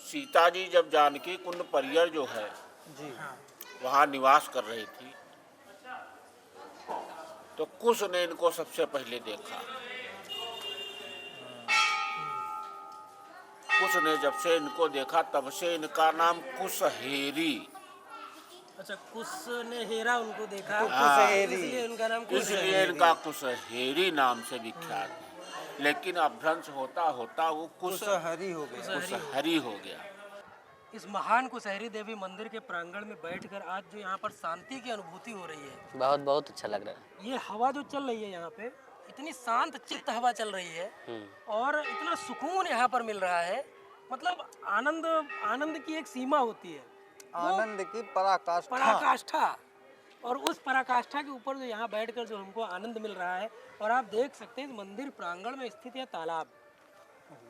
सीता जी जब जानकी कुंड परियर जो है जी। वहाँ निवास कर रही थी तो कुश ने इनको सबसे पहले देखा। कुश ने जब से इनको देखा तब से इनका नाम कुशहेरी। अच्छा, कुश ने हेरा उनको देखा, तो हाँ, कुशहेरी। इसलिए उनका नाम इसलिए इनका कुशहेरी नाम से विख्यात है। लेकिन अपभ्रंश होता होता वो कुशहरी हो गया। कुशहरी हो गया। इस महान कुशहरी देवी मंदिर के प्रांगण में बैठकर आज जो यहाँ पर शांति की अनुभूति हो रही है, बहुत बहुत अच्छा लग रहा है। ये हवा जो चल रही है यहाँ पे, इतनी शांत चित्त हवा चल रही है और इतना सुकून यहाँ पर मिल रहा है। मतलब आनंद आनंद की एक सीमा होती है, आनंद की पराकाष्ठा। पराकाष्ठा। और उस पराकाष्ठा के ऊपर जो यहाँ बैठकर जो हमको आनंद मिल रहा है, और आप देख सकते हैं इस मंदिर प्रांगण में स्थित यह तालाब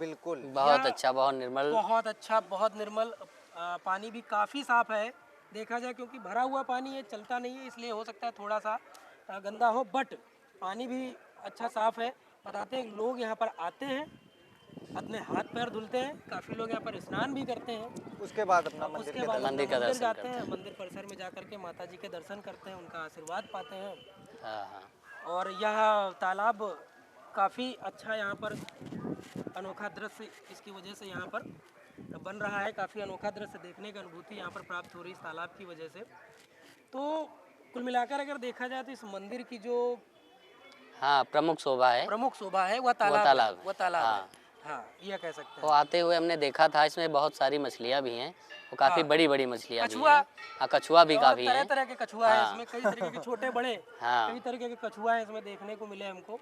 बिल्कुल बहुत अच्छा, बहुत निर्मल। बहुत अच्छा, बहुत निर्मल। पानी भी काफ़ी साफ है देखा जाए, क्योंकि भरा हुआ पानी है, चलता नहीं है, इसलिए हो सकता है थोड़ा सा गंदा हो, बट पानी भी अच्छा साफ है। बताते हैं लोग यहाँ पर आते हैं, अपने हाथ पैर धुलते हैं, काफ़ी लोग यहाँ पर स्नान भी करते हैं। उसके बाद अपना मंदिर उसके के बाद मंदिर का मंदिर दर्शन जाते करते हैं, मंदिर परिसर में जा करके माता जी के दर्शन करते हैं, उनका आशीर्वाद पाते हैं। हाँ हाँ। और यह तालाब काफ़ी अच्छा, यहाँ पर अनोखा दृश्य इसकी वजह से यहाँ पर बन रहा है। काफ़ी अनोखा दृश्य देखने की अनुभूति यहाँ पर प्राप्त हो रही है इस तालाब की वजह से। तो कुल मिलाकर अगर देखा जाए तो इस मंदिर की जो हाँ प्रमुख शोभा है, प्रमुख शोभा है वह तालाब तालाब वह तालाब हाँ। है। हाँ, यह कह सकते वो हैं। आते हुए हमने देखा था, इसमें बहुत सारी मछलियाँ भी हैं, वो काफ़ी हाँ। बड़ी बड़ी मछलियाँ भी कछुआ। हैं। हाँ, कछुआ भी और काफ़ी तरह हैं। तरह के कछुआ है हाँ। इसमें, कई तरीके के छोटे बड़े हाँ। कई तरीके के कछुआ है इसमें देखने को मिले हमको।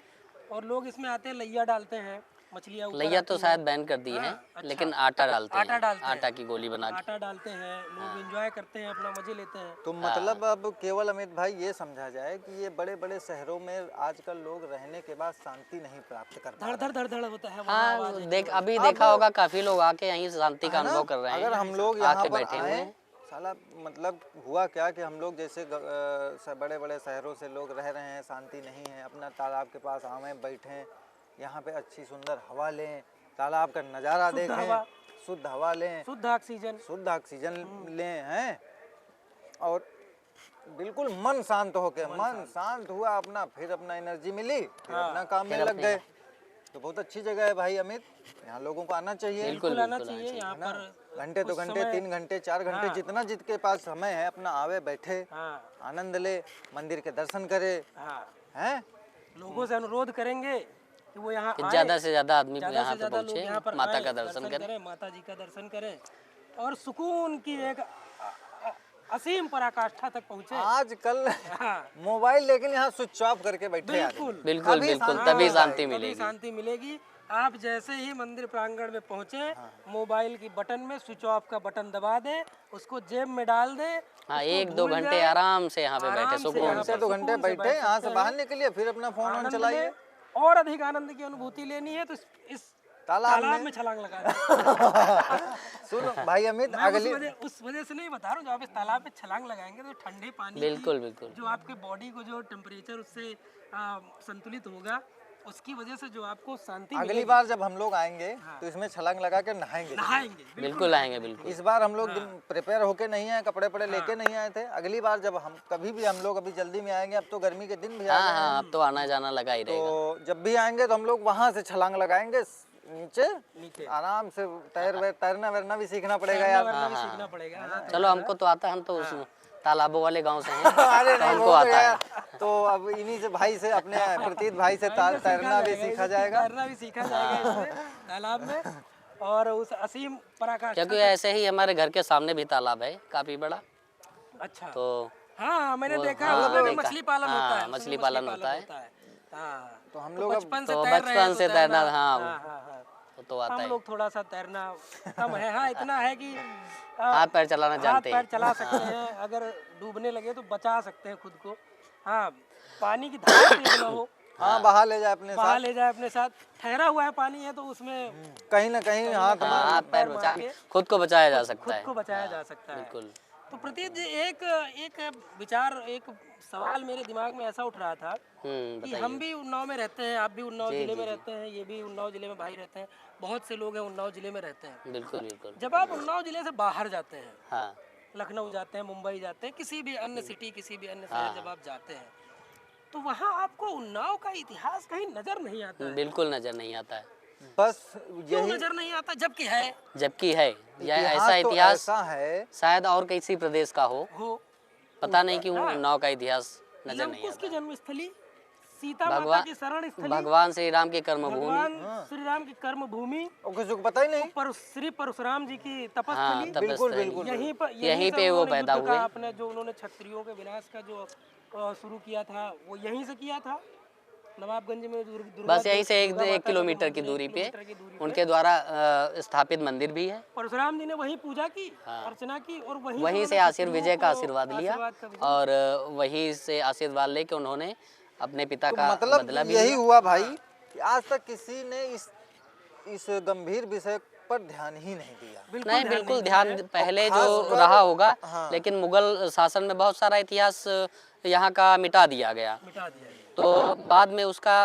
और लोग इसमें आते हैं, लैया डालते हैं, मछलियाँ ऊपर लैया तो आती शायद हैं। बैन कर दी है, हाँ, अच्छा। लेकिन आटा डालते आटा हैं, डालते हैं। आटा की गोली बना के। आटा डालते हैं, लोग एंजॉय करते हैं, अपना मजे लेते हैं। तो मतलब अब केवल अमित भाई ये समझा जाए कि ये बड़े बड़े शहरों में आजकल लोग रहने के बाद शांति नहीं प्राप्त कर पा धड़ रहे धड़ धड़ धड़ होता है वहाँ हाँ आवाज़ है देख, केवल। अभी देखा होगा काफ़ी लोग आके यहीं शांति का है ना? अनुभव कर रहे हैं। अगर हम लोग यहाँ आके पर बैठे हुए आए, हैं। साला मतलब हुआ क्या कि हम लोग जैसे बड़े बड़े शहरों से लोग रह रहे हैं, शांति नहीं है, अपना तालाब के पास आवे, बैठें, यहाँ पे अच्छी सुंदर हवा लें, तालाब का नज़ारा देखें, शुद्ध हवा लें, शुद्ध ऑक्सीजन लें हैं, और बिल्कुल मन शांत होके, मन शांत हुआ अपना, फिर अपना एनर्जी मिली, फिर अपना काम में लग गए। तो बहुत अच्छी जगह है भाई अमित, यहाँ लोगों को आना चाहिए। बिल्कुल आना चाहिए यहाँ पर। घंटे 2 घंटे 3 घंटे 4 घंटे जितना जिसके पास समय है अपना आवे, बैठे, आनंद ले, मंदिर के दर्शन करे। हैं? लोगों से अनुरोध करेंगे कि वो यहाँ आए, ज़्यादा से ज़्यादा आदमी को ज़्यादा यहाँ से पे ज़्यादा लोग यहाँ पर पहुँचे, माता आएं, का दर्शन करें। माता जी का दर्शन करें और सुकून की एक असीम पराकाष्ठा तक पहुँचे। आजकल हाँ। मोबाइल लेकिन यहाँ स्विच ऑफ करके बैठे आदमी। बिल्कुल बिल्कुल तभी बिल्कुल, शांति तभी मिलता शांति है। तभी मिलेगी। शांति मिलेगी। आप जैसे ही मंदिर प्रांगण में पहुँचे, मोबाइल की बटन में स्विच ऑफ का बटन दबा दें, उसको जेब में डाल दें। हाँ, उसको 1-2 भूल घंटे जाएं, आराम से यहाँ पे आराम बैठे से सुकून यहाँ से। पर 2 घंटे सुकून से बैठे, बैठ यहाँ से सकते बाहर हैं। निकलिए, फिर अपना फोन आनंद चलाइए। लें, और अधिक आनंद की अनुभूति लेनी है तो इस तालाब तालाब में में छलांग लगा दें। सुनो भाई अमित, मैं अगली उस वजह से नहीं बता रहा हूँ, जब आप इस तालाब में छलांग लगाएंगे तो ठंडे पानी बिल्कुल की बिल्कुल। जो आपके बॉडी को जो टेम्परेचर उससे संतुलित होगा, उसकी वजह से जो आपको शांति अगली मिलेगी। बार जब हम लोग आएंगे तो इसमें छलांग लगा के नहाएंगे। नहाएंगे बिल्कुल आएंगे, बिल्कुल। इस बार हम लोग प्रिपेयर होके नहीं आए, कपड़े पड़े लेके नहीं आए थे। अगली बार जब हम कभी भी हम लोग अभी जल्दी में आएंगे, अब तो गर्मी के दिन भी आ हाँ गए हैं, हाँ, अब तो आना जाना लगा ही रहेगा। तो जब भी आएंगे तो हम लोग वहाँ से छलांग लगाएंगे नीचे, आराम से तैरना वैरना भी सीखना पड़ेगा यार। वरना भी सीखना पड़ेगा। हाँ, चलो, हमको तो आता है, हम तो उस तालाबों वाले गांव से हैं। अरे तो नहीं, हमको वो तो आता है। यार, तो अब इन्हीं से भाई से, अपने प्रतीत भाई से तैरना भी सीखा जाएगा। तैरना भी सीखा जाएगा इसमें तालाब में, और उस असीम पराकाष्ठा। क्योंकि ऐसे ही हमारे घर के सामने भी तालाब है काफी बड़ा, अच्छा। तो हाँ, मैंने देखा हाँ, उसमें भी देखा। मछली पालन होता है। हाँ, मछली पालन होता है। हाँ, तो हम तो लोग अब बचपन से तो तैर रहे हैं, बचपन तो से तैरना, हाँ, हाँ। वो तो आता हम है। लोग थोड़ा सा तैरना कम है। हाँ, इतना है कि हाथ पैर चलाना हाथ जानते पैर हैं। चला सकते हैं, अगर डूबने लगे तो बचा सकते हैं खुद को। हाँ, पानी की धार तेज न हो, हाँ, बहा ले जाए अपने बहा साथ, ले जाए अपने साथ। ठहरा हुआ है पानी है तो उसमें कहीं ना कहीं हाथ हाँ, हाथ पैर मार बचा के खुद को बचाया जा सकता खुद है। को बचाया जा सकता है। बिल्कुल। तो प्रतीत जी, एक विचार, एक सवाल मेरे दिमाग में ऐसा उठ रहा था कि बताइए। हम भी उन्नाव में रहते हैं, आप भी उन्नाव जी, जिले जी, में जी। रहते हैं, ये भी उन्नाव जिले में भाई रहते हैं। बहुत से लोग हैं उन्नाव जिले में रहते हैं। बिल्कुल बिल्कुल। जब आप उन्नाव जिले से बाहर जाते हैं, हाँ लखनऊ जाते हैं, मुंबई जाते हैं, किसी भी अन्य सिटी, किसी भी अन्य हाँ। शहर जब आप जाते हैं, तो वहाँ आपको उन्नाव का इतिहास कहीं नजर नहीं आता है। बिल्कुल नज़र नहीं आता है, बस क्यों यही नजर नहीं आता जबकि है जबकि है यह इतिहास ऐसा तो इतिहास ऐसा है। शायद और किसी प्रदेश का हो, पता नहीं क्यों हाँ। उन्नाव का इतिहास नजर नहीं लंकुश की आता। जन्मस्थली, सीता माता भगवान की शरण स्थली, भगवान श्री राम की कर्मभूमि। भगवान श्री राम की कर्म भूमि, और किसी को पता ही नहीं। पर श्री परशुराम जी की हाँ तपस्थली, बिल्कुल तपस्थली, बिल्कुल। यहीं पर यहीं से पे वो उन्होंने पैदा युद्ध का हुए। अपने जो उन्होंने क्षत्रियों के विनाश का जो शुरू किया था वो यहीं से किया था। नवाबगंज में बस यहीं से दुर्गा एक माता का जो किलोमीटर की मंदिर है, दूरी 1 पे किलोमीटर की दूरी पे उनके द्वारा स्थापित मंदिर भी है। परशुराम जी ने वही पूजा की, हाँ। अर्चना की, और वहीं उन्होंने से आशीर्वाद क्षत्रियों विजय का को आशीर्वाद लिया आशीर्वाद का विजय। और वहीं से आशीर्वाद लेके उन्होंने अपने पिता तो का मतलब बदला भी यही लिया। हुआ भाई कि आज तक किसी ने इस गंभीर विषय पर ध्यान ही नहीं दिया। नहीं बिल्कुल ध्यान पहले खास जो कर- रहा होगा, हाँ। लेकिन मुगल शासन में बहुत सारा इतिहास यहाँ का मिटा दिया गया, मिटा दिया है। तो बाद में उसका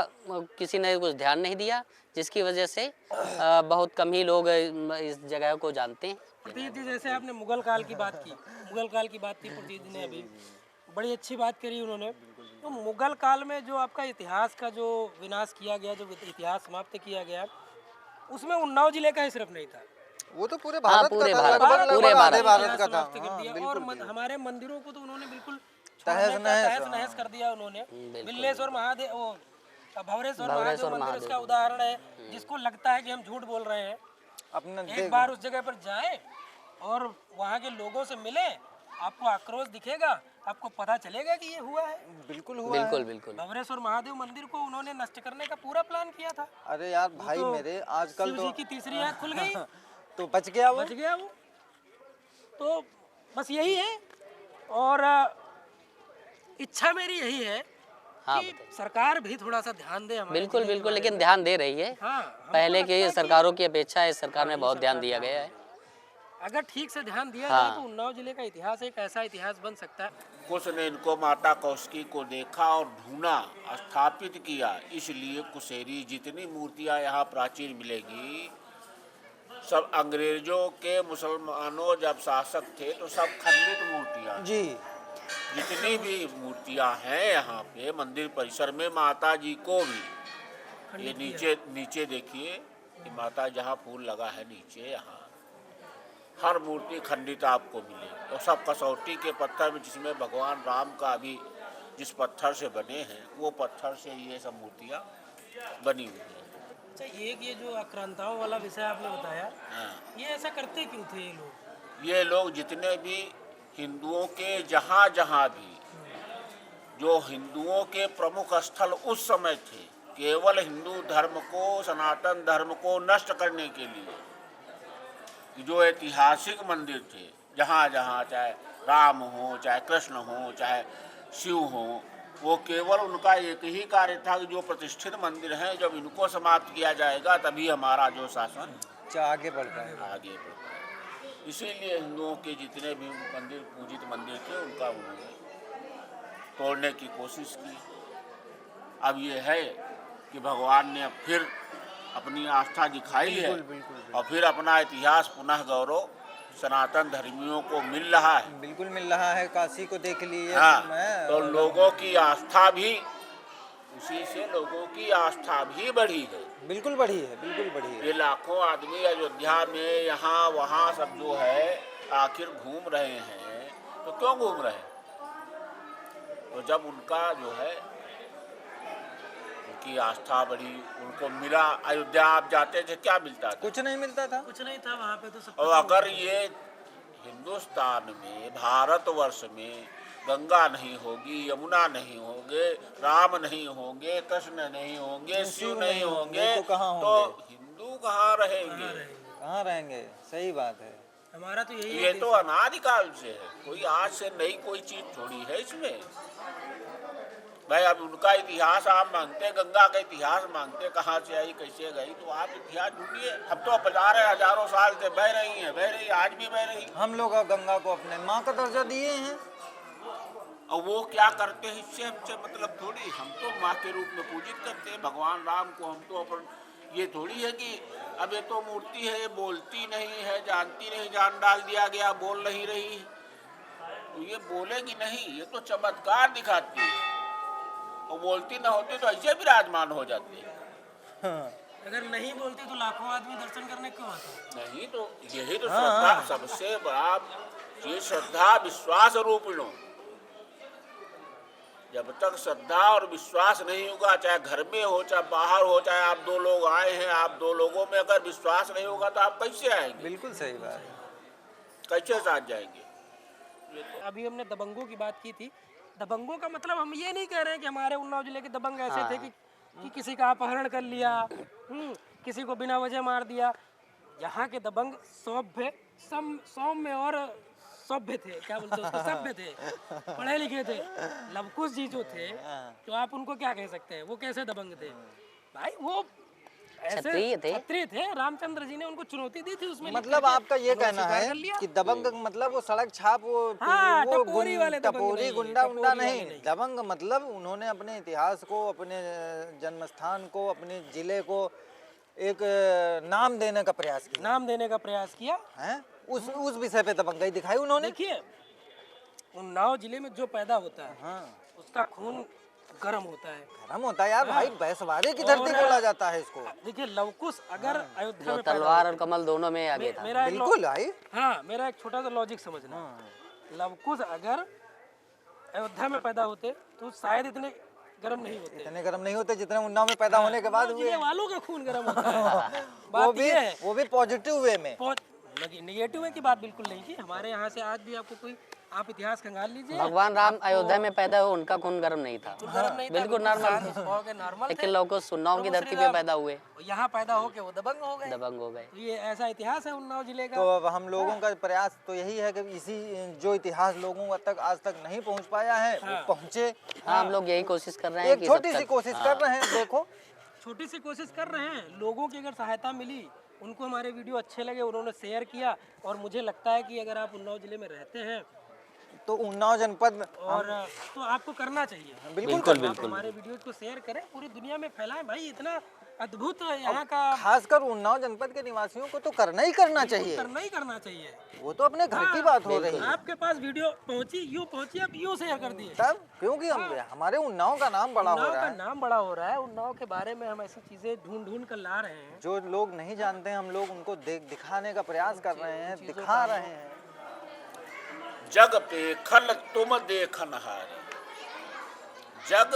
किसी ने कुछ ध्यान नहीं दिया, जिसकी वजह से बहुत कम ही लोग इस जगह को जानते हैं। प्रतीत जी, जैसे आपने मुगल काल की बात की, मुगल काल की बात की प्रतीत जी ने अभी, बड़ी अच्छी बात करी उन्होंने। तो मुगल काल में जो आपका इतिहास का जो विनाश किया गया, जो इतिहास समाप्त किया गया, उसमें उन्नाव जिले का ही सिर्फ नहीं था, वो तो पूरे हाँ, भारत पूरे का था, भारत- लगभग पूरे लगभग आधे भारत भारत का था। समाप्त कर हाँ, दिया। बिल्कुल, और बिल्कुल। हमारे मंदिरों को तो उन्होंने बिल्कुल तहस नहस, नहस कर दिया उन्होंने। बिल्कुल। बिल्लेश्वर महादेव, वो भवरेश्वर महादेव भवरेश्वर मंदिर महादेव। उसका उदाहरण है, जिसको लगता है कि हम झूठ बोल रहे हैं। अपना एक बार उस जगह पर जाएं और वहाँ के लोगों से मिलें, आपको आक्रोश दिखेगा, आपको पता चलेगा कि ये हुआ है। बिल्कुल हुआ बिल्कुल है। बिल्कुल। भवरेश्वर महादेव मंदिर को उन्होंने नष्ट करने का पूरा प्लान किया था। अरे यार भाई तो मेरे आजकल शिव तो जी की तीसरी आँख खुल गई, तो बच गया वो। बच गया वो। तो बस यही है, और इच्छा मेरी यही है हाँ कि सरकार भी थोड़ा सा ध्यान दे हमारे बिल्कुल जिले के बिल्कुल, बारे लेकिन में। ध्यान दे रही है। हाँ, हमको पहले लगता है की कि सरकारों की अपेक्षा इस सरकार में बहुत ध्यान दिया गया है। अगर ठीक से ध्यान दिया हाँ। जाए तो उन्नाव जिले का इतिहास एक ऐसा इतिहास बन सकता है। कुश ने इनको माता कौशिकी को देखा और ढूंढा, स्थापित किया। इसलिए कुशेरी जितनी मूर्तियां यहाँ प्राचीन मिलेगी, सब अंग्रेजों के, मुसलमानों जब शासक थे तो सब खंडित मूर्तियां। जी जितनी भी मूर्तियां हैं यहाँ पे मंदिर परिसर में, माता जी को भी, ये नीचे नीचे देखिए, ये माता जहाँ फूल लगा है नीचे, यहाँ हर मूर्ति खंडित आपको मिलेगी। और सब कसौटी के पत्थर में, जिसमें भगवान राम का भी जिस पत्थर से बने हैं वो पत्थर से ये सब मूर्तियाँ बनी हुई हैं। अच्छा, एक ये जो आक्रांताओं वाला विषय आपने बताया, हाँ। ये ऐसा करते क्यों थे ये लोग? ये लोग जितने भी हिंदुओं के जहाँ जहाँ भी जो हिंदुओं के प्रमुख स्थल उस समय थे, केवल हिंदू धर्म को, सनातन धर्म को नष्ट करने के लिए, जो ऐतिहासिक मंदिर थे, जहाँ जहाँ चाहे राम हो, चाहे कृष्ण हो, चाहे शिव हो, वो केवल उनका एक ही कार्य था कि जो प्रतिष्ठित मंदिर हैं, जब इनको समाप्त किया जाएगा तभी हमारा जो शासन आगे बढ़ पाएगा। आगे बढ़ता है। इसीलिए हिंदुओं के जितने भी मंदिर, पूजित मंदिर थे, उनका उन्होंने तोड़ने की कोशिश की। अब ये है कि भगवान ने अब फिर अपनी आस्था दिखाई है, और फिर अपना इतिहास पुनः गौरव सनातन धर्मियों को मिल रहा है। बिल्कुल मिल रहा है। काशी को देख लिए हाँ, मैं, तो लोगों की आस्था भी, उसी से लोगों की आस्था भी बढ़ी है। बिल्कुल बढ़ी है, बिल्कुल बढ़ी है। ये लाखों आदमी अयोध्या में, यहाँ वहाँ सब जो है, आखिर घूम रहे हैं, तो क्यों घूम रहे हैं? तो जब उनका जो है, उनकी आस्था बढ़ी, उनको मिला। अयोध्या आप जाते थे, क्या मिलता था? कुछ नहीं मिलता था। कुछ नहीं था वहाँ पे, तो सब और अगर ये हिंदुस्तान में, भारतवर्ष में गंगा नहीं होगी, यमुना नहीं होंगे, राम नहीं होंगे, कृष्ण नहीं होंगे, शिव नहीं होंगे, तो कहाँ तो होंगे? हिंदू कहाँ रहेंगे? कहाँ रहेंगे? सही बात है। हमारा तो यही ये है। तो अनादिकाल से है, कोई आज से नई कोई चीज थोड़ी है इसमें। भाई अब उनका इतिहास आप मांगते, गंगा का इतिहास मांगते, कहाँ से आई, कैसे गई, तो आप इतिहास ढूंढिए। अब तो 50 हजारों साल से बह रही है, बह रही, आज भी बह रही। हम लोग गंगा को अपने माँ का दर्जा दिए हैं। और वो क्या करते हैं, इससे हमसे मतलब थोड़ी। हम तो माँ के रूप में पूजित करते हैं भगवान राम को। हम तो अपन ये थोड़ी है कि अब ये तो मूर्ति है, ये बोलती नहीं है, जानती नहीं, जान डाल दिया गया, बोल नहीं रही, तो ये बोलेगी नहीं, ये तो चमत्कार दिखाती है। और बोलती ना होती तो ऐसे विराजमान हो जाती है। अगर नहीं बोलती तो लाखों आदमी दर्शन करने क्यों आते? नहीं तो यही तो श्रद्धा, सबसे बड़ा ये श्रद्धा विश्वास रूपिणो। जब तक श्रद्धा और विश्वास नहीं होगा, चाहे घर में हो चाहे बाहर हो, चाहे आप दो लोग आए हैं, आप दो लोगों में अगर विश्वास नहीं होगा तो आप कैसे आएंगे? बिल्कुल सही बात है। कैसे साथ जाएंगे? अभी हमने दबंगों की बात की थी। दबंगों का मतलब हम ये नहीं कह रहे हैं कि हमारे उन्नाव जिले के दबंग ऐसे थे कि किसी का अपहरण कर लिया, किसी को बिना वजह मार दिया। यहाँ के दबंग सौम्य और सभ्य थे, क्या बोलते हैं उसको, सभ्य थे, पढ़े लिखे थे। लवकुश जी जो थे, तो आप उनको क्या कह सकते हैं, वो कैसे दबंग थे भाई? वो क्षत्रिय थे। क्षत्रिय थे। रामचंद्र जी ने उनको चुनौती दी थी उसमें। मतलब आपका ये कहना है कि दबंग मतलब वो सड़क छाप, वो टपोरी वाले दबंग टपोरी नहीं, गुंडा टपोरी उंडा वाले नहीं, नहीं। दबंग मतलब उन्होंने अपने इतिहास को, अपने जन्म स्थान को, अपने जिले को एक नाम देने का प्रयास किया। नाम देने का प्रयास किया है उस विषय पे दबंगई दिखाई उन्होंने। देखिए, उन्नाव जिले में जो पैदा होता है, हाँ, उसका खून गर्म होता है। गरम होता है यार भाई, बैसवाड़े की धरती बोला जाता है इसको। देखिए, लवकुश अगर अयोध्या जो में पैदा तलवार और कमल दोनों में आगे था। मेरा एक बिल्कुल भाई। हाँ, मेरा एक छोटा सा लॉजिक समझना। लवकुश अगर अयोध्या में पैदा होते तो शायद इतने गर्म नहीं होते, इतने गर्म नहीं होते जितने उन्नाव में पैदा होने के बाद हुए। जिले वालों का खून गर्म होता है। बात ये है, वो भी पॉजिटिव वे में। नेगेटिव है की बात बिल्कुल नहीं की। हमारे यहाँ से आज भी आपको कोई, आप इतिहास खंगाल लीजिए, भगवान राम अयोध्या में पैदा हुए, उनका खून गर्म नहीं था, गर्म नहीं था, बिल्कुल नॉर्मल थे। स्वभाव के नॉर्मल थे। लेकिन लोग उन्नाव की धरती पे पैदा हुए, यहाँ पैदा होके वो दबंग हो गए। दबंग हो गए। तो ये ऐसा इतिहास है उन्नाव जिले का। तो अब हम लोगों का प्रयास तो यही है कि इसी जो इतिहास लोगों तक आज तक नहीं पहुंच पाया है, वो पहुंचे। हाँ, हम लोग यही कोशिश कर रहे हैं एक कि छोटी सब सी तक- कोशिश कर रहे हैं। देखो, छोटी सी कोशिश कर रहे हैं। लोगों की अगर सहायता मिली, उनको हमारे वीडियो अच्छे लगे, उन्होंने शेयर किया, और मुझे लगता है कि अगर आप उन्नाव जिले में रहते हैं तो उन्नाव जनपद और तो आपको करना चाहिए। बिल्कुल आप हमारे वीडियो को शेयर करें, पूरी दुनिया में फैलाएं भाई। इतना अद्भुत यहाँ का खासकर उन्नाव जनपद के निवासियों को तो करना ही करना चाहिए। करना ही करना चाहिए। वो तो अपने घर की बात हो रही है आपके पास वीडियो पहुंची, आप यूँ शेयर कर दिए। तब, क्योंकि हम हमारे उन्नाव का नाम बड़ा हो उन्नाव रहा का है। नाम बड़ा हो रहा है। उन्नाव के बारे में हम ऐसी चीजें ढूंढ कर ला रहे हैं। जो लोग नहीं जानते हैं, हम लोग उनको दिखाने का प्रयास कर रहे हैं, दिखा रहे हैं। जग पेखन तुम देखन हारे। जग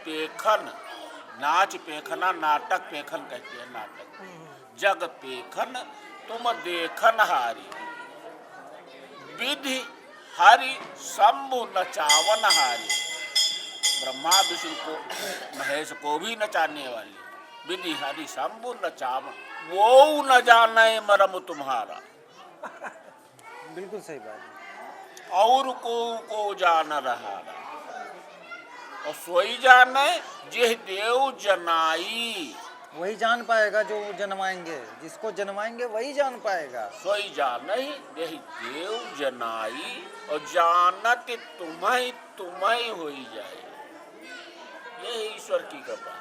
पेखन, नाच पेखना, नाटक पेखन कहते हैं, नाटक। जग पेखन तुम देखन हारी, विधि हरि शंभु नचावन हारी। ब्रह्मा विष्णु को, महेश को भी नचाने वाली, विधि हरि शंभु नचावन, वो न जाने मरम तुम्हारा। बिल्कुल सही बात है। और को जान रहा, और सोई जाने जे देव जनाई। वही जान पाएगा जो जन्माएंगे, जिसको जन्माएंगे वही जान पाएगा। सोई जाने जे देव जनाई, और जानत तुम्हें होई जाए। ये ईश्वर की कृपा।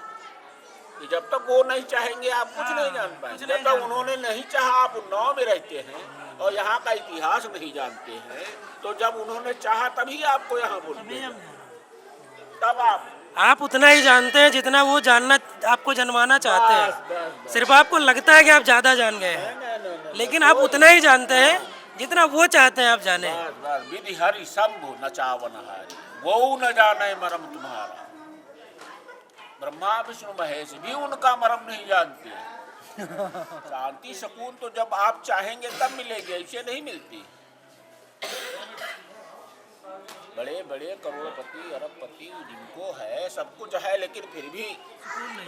कि जब तक वो नहीं चाहेंगे आप कुछ नहीं जान पाएंगे। जब तक उन्होंने नहीं चाहा, आप उन्नाव में रहते हैं और यहाँ का इतिहास नहीं जानते हैं, तो जब उन्होंने चाहा तभी आपको यहाँ बोलते हैं। तब आप उतना ही जानते हैं जितना वो जानना, आपको जनवाना चाहते हैं। सिर्फ आपको लगता है कि आप ज्यादा जान गए हैं, लेकिन आप उतना ही जानते हैं जितना वो चाहते हैं आप जाने। विधि हरि शंभु नचावन हारी, वो न जाने मरम तुम्हारा। ब्रह्मा विष्णु महेश भी उनका मरम नहीं जानते। शांति सुकून तो जब आप चाहेंगे तब मिलेगी, ऐसे नहीं मिलती। बड़े बड़े करोड़पति अरबपति जिनको है, सब कुछ है, लेकिन फिर भी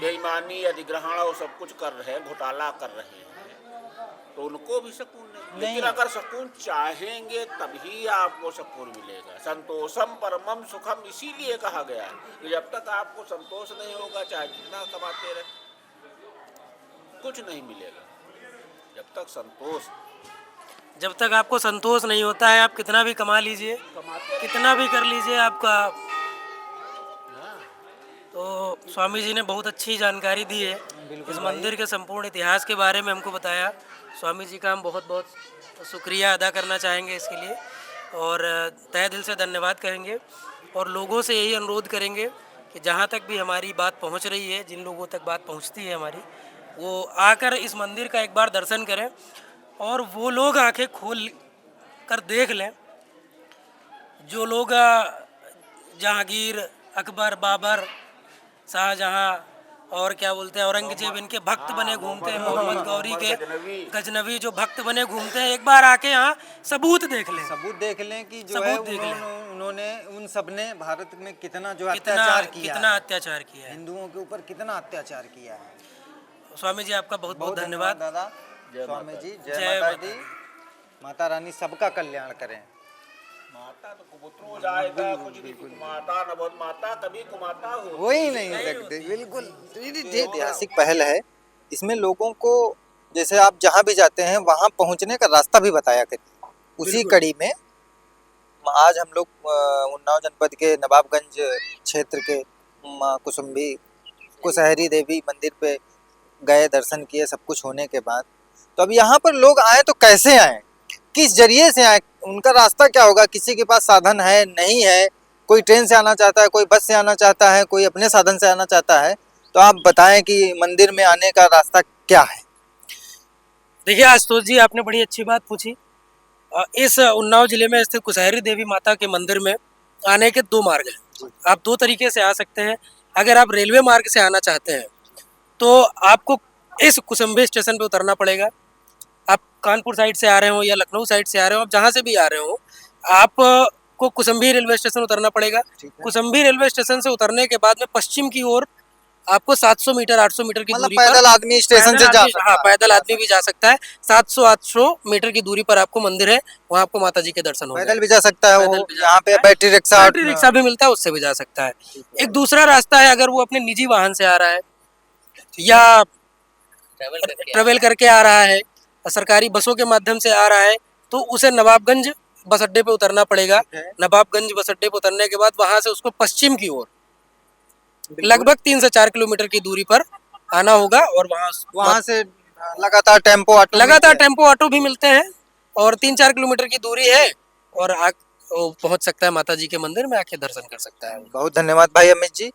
बेईमानी, अधिग्रहण और सब कुछ कर रहे हैं, घोटाला कर रहे हैं, तो उनको भी सुकून नहीं। लेकिन अगर सुकून चाहेंगे तभी आपको सुकून मिलेगा। संतोषम परमम सुखम, इसीलिए कहा गया है कि जब तक आपको संतोष नहीं होगा, चाहे जितना कमाते रहे, कुछ नहीं मिलेगा। जब तक संतोष, जब तक आपको संतोष नहीं होता है, आप कितना भी कमा लीजिए, कितना भी कर लीजिए, आपका। तो स्वामी जी ने बहुत अच्छी जानकारी दी है। इस मंदिर के संपूर्ण इतिहास के बारे में हमको बताया। स्वामी जी का हम बहुत बहुत शुक्रिया अदा करना चाहेंगे इसके लिए, और तहे दिल से धन्यवाद कहेंगे। और लोगों से यही अनुरोध करेंगे कि जहाँ तक भी हमारी बात पहुँच रही है, जिन लोगों तक बात पहुँचती है हमारी, वो आकर इस मंदिर का एक बार दर्शन करें, और वो लोग आंखें खोल कर देख लें जो लोग जहांगीर, अकबर, बाबर, शाहजहां और क्या बोलते हैं औरंगजेब इनके भक्त बने घूमते हैं, मोहम्मद गौरी के गजनवी जो भक्त बने घूमते हैं, एक बार आके यहाँ सबूत देख लें। सबूत देख लें कि जो सबूत है देख लें। उन्होंने उन सब ने भारत में कितना जो कितना अत्याचार किया कितना है, अत्याचार किया है। हिंदुओं के ऊपर कितना अत्याचार किया है। स्वामी जी आपका बहुत बहुत धन्यवाद। दादा। स्वामी जी जय जय माता माता दी। माता रानी सबका कल्याण करें। माता तो कुपुत्र हो जाएगा, कुछ भी कुमाता न बहुत माता कभी कुमाता हो ही नहीं सकते, बिल्कुल। ये ऐतिहासिक पहल है, इसमें लोगों को जैसे आप जहाँ भी जाते हैं वहाँ पहुँचने का रास्ता भी बताया करिए। उसी कड़ी में आज हम लोग उन्नाव जनपद के नवाबगंज क्षेत्र के माँ कुसुम्भी कुशहरी देवी मंदिर पे गए, दर्शन किए, सब कुछ होने के बाद तो अब यहाँ पर लोग आए तो कैसे आए, किस जरिए से आए, उनका रास्ता क्या होगा। किसी के पास साधन है, नहीं है, कोई ट्रेन से आना चाहता है, कोई बस से आना चाहता है, कोई अपने साधन से आना चाहता है, तो आप बताएं कि मंदिर में आने का रास्ता क्या है। देखिए आशुतोष जी, आपने बड़ी अच्छी बात पूछी। इस उन्नाव जिले में स्थित कुशहरी देवी माता के मंदिर में आने के दो मार्ग हैं। आप दो तरीके से आ सकते हैं। अगर आप रेलवे मार्ग से आना चाहते हैं तो आपको इस कुसुम्भी स्टेशन पे उतरना पड़ेगा। आप कानपुर साइड से आ रहे हो या लखनऊ साइड से आ रहे हो, आप जहाँ से भी आ रहे हो, आपको कुसुम्भी रेलवे स्टेशन उतरना पड़ेगा। कुसुम्भी रेलवे स्टेशन से उतरने के बाद में पश्चिम की ओर आपको 700 मीटर 800 मीटर की दूरी पर पैदल आदमी स्टेशन से जा सकता हाँ, है। पैदल आदमी भी जा सकता है। 700-800 मीटर की दूरी पर आपको मंदिर है, वहाँ आपको माता जी के दर्शन हो पैदल भी जा सकता है, पैदल वो भी जा यहाँ पे बैटरी रिक्शा बैटरी रिक्शा भी मिलता है, उससे भी जा सकता है। एक दूसरा रास्ता है, अगर वो अपने निजी वाहन से आ रहा है या ट्रेवल करके आ रहा है, सरकारी बसों के माध्यम से आ रहा है, तो उसे नवाबगंज बस अड्डे पे उतरना पड़ेगा। नवाबगंज बस अड्डे पे उतरने के बाद वहां से उसको पश्चिम की ओर लगभग 3 से 4 किलोमीटर की दूरी पर आना होगा, और वहाँ से लगातार टेम्पो ऑटो भी मिलते हैं, और 3-4 किलोमीटर की दूरी है, और वो पहुंच सकता है माता जी के मंदिर में, आके दर्शन कर सकता है। बहुत धन्यवाद भाई अमित जी।